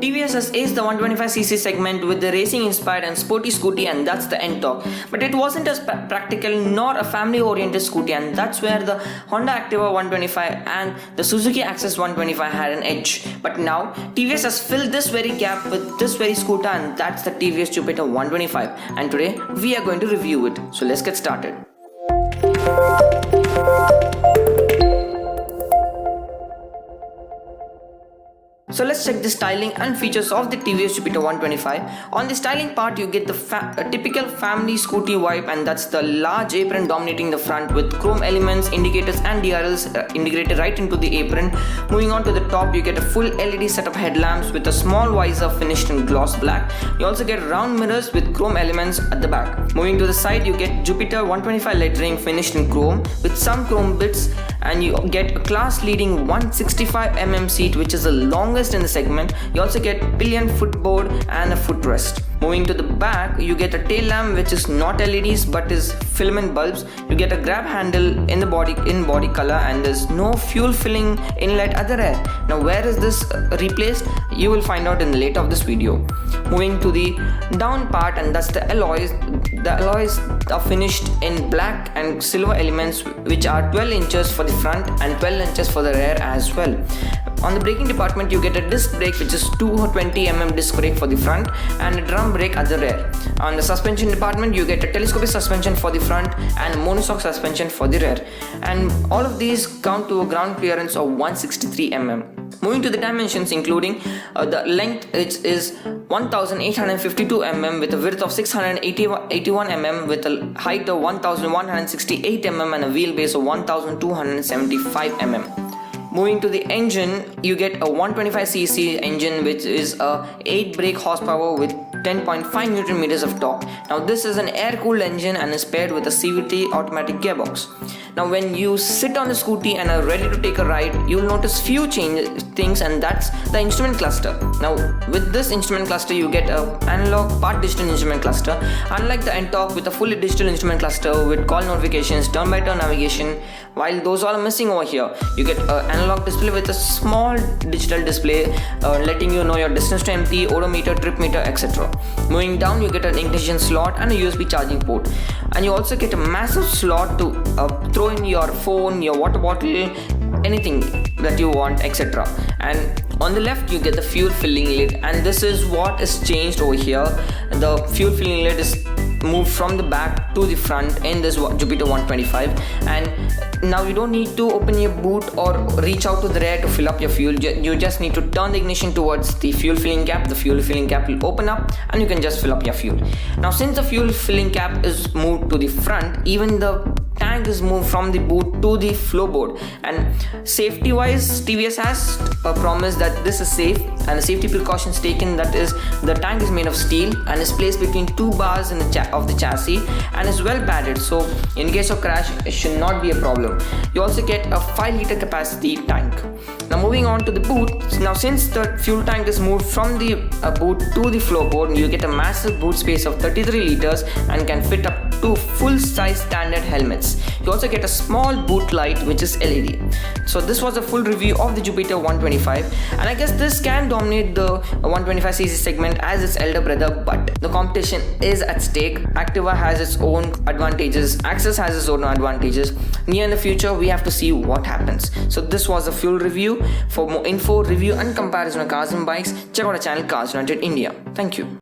TVS has aced the 125cc segment with the racing-inspired and sporty scooty, and that's the NTORQ. But it wasn't as practical nor a family-oriented scooty, and that's where the Honda Activa 125 and the Suzuki Access 125 had an edge. But now, TVS has filled this very gap with this very scooter, and that's the TVS Jupiter 125. And today, we are going to review it. So let's get started. So let's check the styling and features of the TVS Jupiter 125. On the styling part, you get the typical family scooty vibe, and that's the large apron dominating the front with chrome elements, indicators and DRLs integrated right into the apron. Moving on to the top, you get a full LED set of headlamps with a small visor finished in gloss black. You also get round mirrors with chrome elements at the back. Moving to the side, you get Jupiter 125 lettering finished in chrome with some chrome bits, and you get a class-leading 165mm seat, which is the longest in the segment. You also get pillion footboard and a footrest. Moving to the back, you get a tail lamp which is not LEDs but is filament bulbs. You get a grab handle in body color, and there's no fuel filling inlet at the rear. Now where is this replaced? You will find out in the later of this video. Moving to the down part, and that's the alloys. The alloys are finished in black and silver elements, which are 12 inches for the front and 12 inches for the rear as well. On the braking department, you get a disc brake which is 220mm disc brake for the front and a drum brake at the rear. On the suspension department, you get a telescopic suspension for the front and monoshock suspension for the rear. And all of these count to a ground clearance of 163mm. Moving to the dimensions, including the length, which is 1852mm with a width of 681mm with a height of 1168mm and a wheelbase of 1275mm. Moving to the engine, you get a 125cc engine which is a 8 brake horsepower with 10.5 Newton meters of torque. Now this is an air-cooled engine and is paired with a CVT automatic gearbox. Now when you sit on the scooty and are ready to take a ride, you will notice few things, and that's the instrument cluster. Now with this instrument cluster, you get a analog part digital instrument cluster. Unlike the NTORQ with a fully digital instrument cluster with call notifications, turn-by-turn navigation, while those all are missing over here, you get an analog display with a small digital display letting you know your distance to empty, odometer, trip meter, etc. Moving down, you get an ignition slot and a USB charging port, and you also get a massive slot to throw in your phone, your water bottle, anything that you want, etc. And on the left, you get the fuel filling lid, and this is what is changed over here. The fuel filling lid is moved from the back to the front in this Jupiter 125, and now you don't need to open your boot or reach out to the rear to fill up your fuel. You just need to turn the ignition towards the fuel filling cap. The fuel filling cap will open up and you can just fill up your fuel. Now since the fuel filling cap is moved to the front, even the tank is moved from the boot to the floorboard. And safety wise, TVS has a promise that this is safe, and the safety precautions taken, that is, the tank is made of steel and is placed between two bars in of the chassis and is well padded, so in case of crash it should not be a problem. You also get a 5-liter capacity tank. Now moving on to the boot. Now since the fuel tank is moved from the boot to the floorboard, you get a massive boot space of 33 liters and can fit up to full-size standard helmets. You also get a small boot light which is LED. So this was a full review of the Jupiter 125, and I guess this can dominate the 125cc segment as its elder brother, but the competition is at stake. Activa has its own advantages, Access has its own advantages. Near in the future, we have to see what happens. So this was a full review. For more info, review and comparison of cars and bikes, check out our channel Cars United India. Thank you.